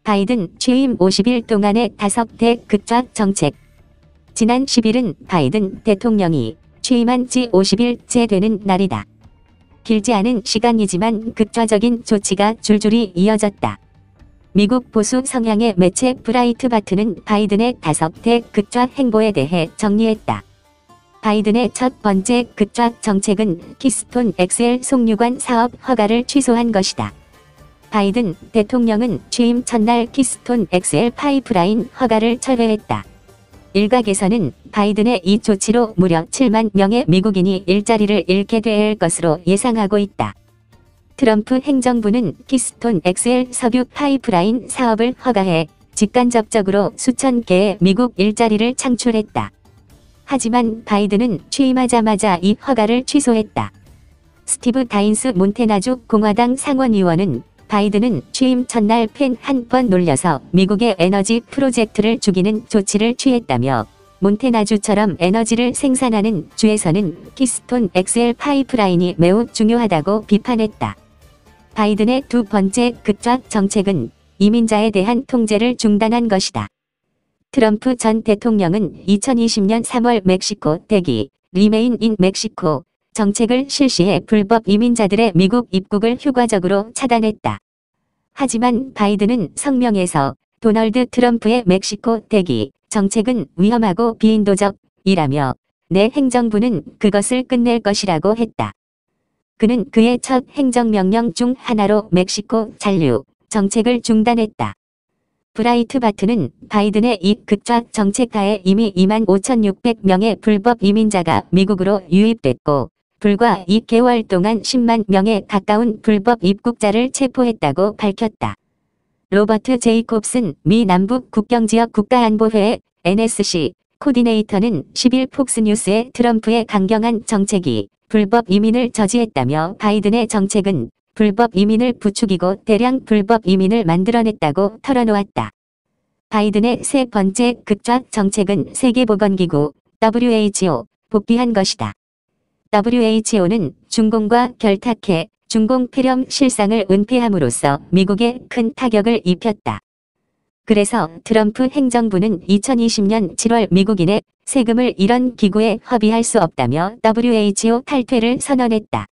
바이든 취임 50일 동안의 5대 극좌 정책. 지난 10일은 바이든 대통령이 취임한 지 50일째 되는 날이다. 길지 않은 시간이지만 극좌적인 조치가 줄줄이 이어졌다. 미국 보수 성향의 매체 브라이트바트는 바이든의 5대 극좌 행보에 대해 정리했다. 바이든의 첫 번째 극좌 정책은 키스톤 XL 송유관 사업 허가를 취소한 것이다. 바이든 대통령은 취임 첫날 키스톤 XL 파이프라인 허가를 철회했다. 일각에서는 바이든의 이 조치로 무려 7만 명의 미국인이 일자리를 잃게 될 것으로 예상하고 있다. 트럼프 행정부는 키스톤 XL 석유 파이프라인 사업을 허가해 직간접적으로 수천 개의 미국 일자리를 창출했다. 하지만 바이든은 취임하자마자 이 허가를 취소했다. 스티브 다인스 몬태나주 공화당 상원의원은 바이든은 취임 첫날 펜 한 번 놀려서 미국의 에너지 프로젝트를 죽이는 조치를 취했다며 몬태나주처럼 에너지를 생산하는 주에서는 키스톤 XL 파이프라인이 매우 중요하다고 비판했다. 바이든의 두 번째 극좌 정책은 이민자에 대한 통제를 중단한 것이다. 트럼프 전 대통령은 2020년 3월 멕시코 대기 리메인 인 멕시코 정책을 실시해 불법 이민자들의 미국 입국을 효과적으로 차단했다. 하지만 바이든은 성명에서 도널드 트럼프의 멕시코 대기 정책은 위험하고 비인도적이라며 내 행정부는 그것을 끝낼 것이라고 했다. 그는 그의 첫 행정명령 중 하나로 멕시코 잔류 정책을 중단했다. 브라이트바트는 바이든의 이 극좌 정책하에 이미 25,600명의 불법 이민자가 미국으로 유입됐고 불과 2개월 동안 10만 명에 가까운 불법 입국자를 체포했다고 밝혔다. 로버트 제이콥슨 미 남북 국경지역 국가안보회 NSC 코디네이터는 10일 폭스뉴스에 트럼프의 강경한 정책이 불법 이민을 저지했다며 바이든의 정책은 불법 이민을 부추기고 대량 불법 이민을 만들어냈다고 털어놓았다. 바이든의 세 번째 극좌 정책은 세계보건기구 WHO 복귀한 것이다. WHO는 중공과 결탁해 중공 폐렴 실상을 은폐함으로써 미국에 큰 타격을 입혔다. 그래서 트럼프 행정부는 2020년 7월 미국인의 세금을 이런 기구에 허비할 수 없다며 WHO 탈퇴를 선언했다.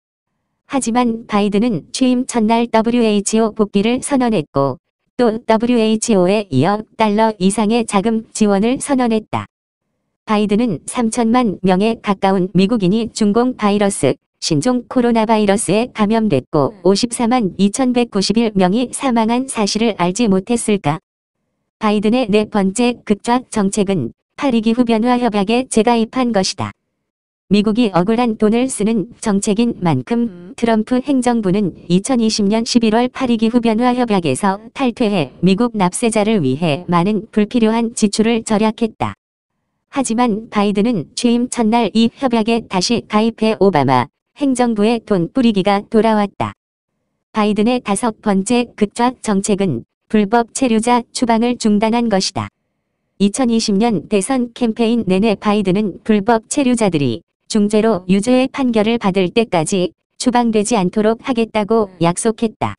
하지만 바이든은 취임 첫날 WHO 복귀를 선언했고 또 WHO에 이어 $1 이상의 자금 지원을 선언했다. 바이든은 3천만 명에 가까운 미국인이 중공 바이러스, 신종 코로나 바이러스에 감염됐고 54만 2,191명이 사망한 사실을 알지 못했을까? 바이든의 네 번째 극좌 정책은 파리기후 변화 협약에 재가입한 것이다. 미국이 억울한 돈을 쓰는 정책인 만큼 트럼프 행정부는 2020년 11월 파리기후 변화 협약에서 탈퇴해 미국 납세자를 위해 많은 불필요한 지출을 절약했다. 하지만 바이든은 취임 첫날 이 협약에 다시 가입해 오바마 행정부의 돈 뿌리기가 돌아왔다. 바이든의 다섯 번째 극좌 정책은 불법 체류자 추방을 중단한 것이다. 2020년 대선 캠페인 내내 바이든은 불법 체류자들이 중죄로 유죄의 판결을 받을 때까지 추방되지 않도록 하겠다고 약속했다.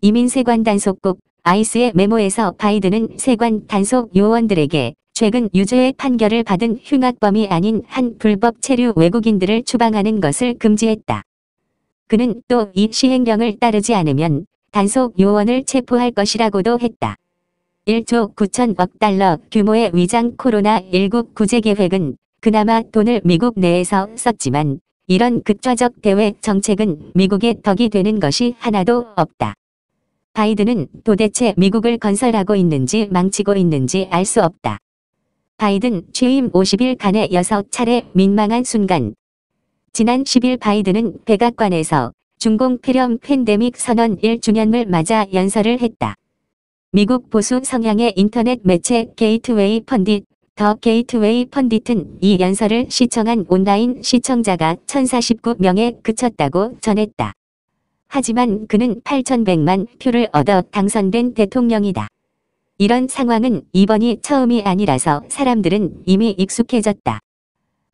이민세관 단속국 ICE의 메모에서 바이든은 세관 단속 요원들에게 최근 유죄의 판결을 받은 흉악범이 아닌 한 불법 체류 외국인들을 추방하는 것을 금지했다. 그는 또 이 시행령을 따르지 않으면 단속 요원을 체포할 것이라고도 했다. 1조 9천억 달러 규모의 위장 코로나19 구제 계획은 그나마 돈을 미국 내에서 썼지만 이런 극좌적 대외 정책은 미국의 덕이 되는 것이 하나도 없다. 바이든은 도대체 미국을 건설하고 있는지 망치고 있는지 알 수 없다. 바이든 취임 50일간의 6차례 민망한 순간. 지난 10일 바이든은 백악관에서 중공 폐렴 팬데믹 선언 1주년을 맞아 연설을 했다. 미국 보수 성향의 인터넷 매체 게이트웨이 펀딧, 더 게이트웨이 펀딧은 이 연설을 시청한 온라인 시청자가 1,049명에 그쳤다고 전했다. 하지만 그는 8,100만 표를 얻어 당선된 대통령이다. 이런 상황은 이번이 처음이 아니라서 사람들은 이미 익숙해졌다.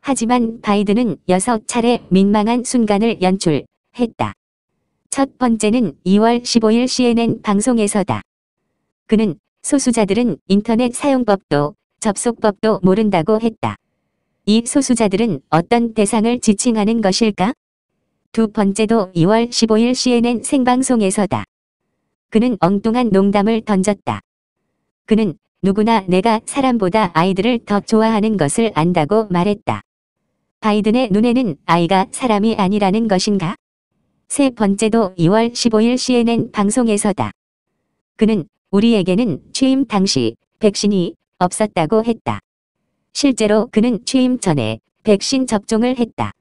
하지만 바이든은 6차례 민망한 순간을 연출했다. 첫 번째는 2월 15일 CNN 방송에서다. 그는 소수자들은 인터넷 사용법도 접속법도 모른다고 했다. 이 소수자들은 어떤 대상을 지칭하는 것일까? 두 번째도 2월 15일 CNN 생방송에서다. 그는 엉뚱한 농담을 던졌다. 그는 누구나 내가 사람보다 아이들을 더 좋아하는 것을 안다고 말했다. 바이든의 눈에는 아이가 사람이 아니라는 것인가? 세 번째도 2월 15일 CNN 방송에서다. 그는 우리에게는 취임 당시 백신이 없었다고 했다. 실제로 그는 취임 전에 백신 접종을 했다.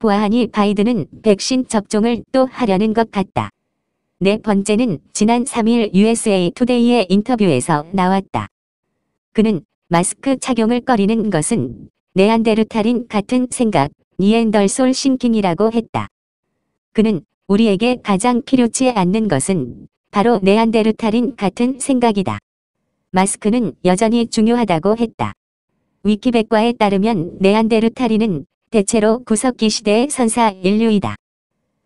보아하니 바이든은 백신 접종을 또 하려는 것 같다. 네 번째는 지난 3일 USA 투데이의 인터뷰에서 나왔다. 그는 마스크 착용을 꺼리는 것은 네안데르탈인 같은 생각, 니엔덜솔 싱킹이라고 했다. 그는 우리에게 가장 필요치 않는 것은 바로 네안데르탈인 같은 생각이다. 마스크는 여전히 중요하다고 했다. 위키백과에 따르면 네안데르탈인은 대체로 구석기 시대의 선사 인류이다.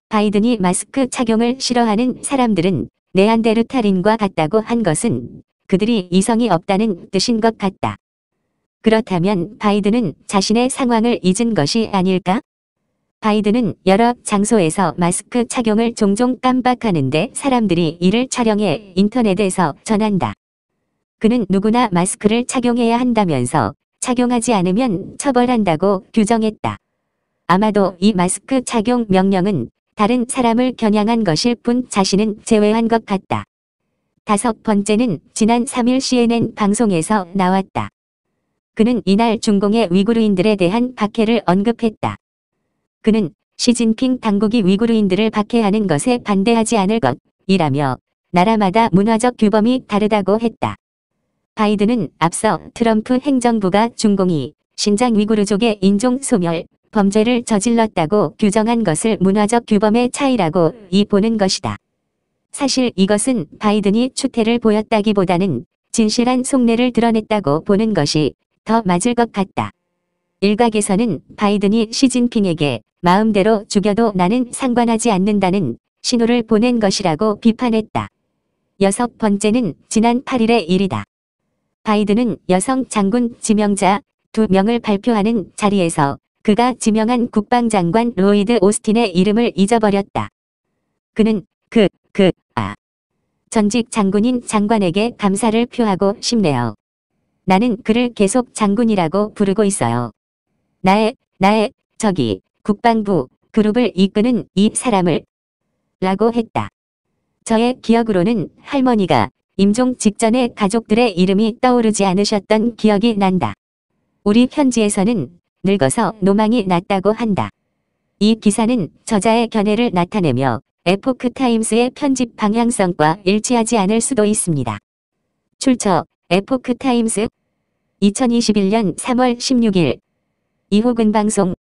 바이든이 마스크 착용을 싫어하는 사람들은 네안데르탈인과 같다고 한 것은 그들이 이성이 없다는 뜻인 것 같다. 그렇다면 바이든은 자신의 상황을 잊은 것이 아닐까? 바이든은 여러 장소에서 마스크 착용을 종종 깜빡하는데 사람들이 이를 촬영해 인터넷에서 전한다. 그는 누구나 마스크를 착용해야 한다면서 착용하지 않으면 처벌한다고 규정했다. 아마도 이 마스크 착용 명령은 다른 사람을 겨냥한 것일 뿐 자신은 제외한 것 같다. 다섯 번째는 지난 3일 CNN 방송에서 나왔다. 그는 이날 중공의 위구르인들에 대한 박해를 언급했다. 그는 시진핑 당국이 위구르인들을 박해하는 것에 반대하지 않을 것이라며 나라마다 문화적 규범이 다르다고 했다. 바이든은 앞서 트럼프 행정부가 중공이 신장 위구르족의 인종 소멸 범죄를 저질렀다고 규정한 것을 문화적 규범의 차이라고 보는 것이다. 사실 이것은 바이든이 추태를 보였다기보다는 진실한 속내를 드러냈다고 보는 것이 더 맞을 것 같다. 일각에서는 바이든이 시진핑에게 마음대로 죽여도 나는 상관하지 않는다는 신호를 보낸 것이라고 비판했다. 여섯 번째는 지난 8일의 일이다. 바이든은 여성 장군 지명자 2명을 발표하는 자리에서 그가 지명한 국방장관 로이드 오스틴의 이름을 잊어버렸다. 그는 전직 장군인 장관에게 감사를 표하고 싶네요. 나는 그를 계속 장군이라고 부르고 있어요. 나의 국방부 그룹을 이끄는 이 사람을 라고 했다. 저의 기억으로는 할머니가 임종 직전에 가족들의 이름이 떠오르지 않으셨던 기억이 난다. 우리 현지에서는 늙어서 노망이 났다고 한다. 이 기사는 저자의 견해를 나타내며 에포크 타임스의 편집 방향성과 일치하지 않을 수도 있습니다. 출처 에포크 타임스 2021년 3월 16일 이호근 방송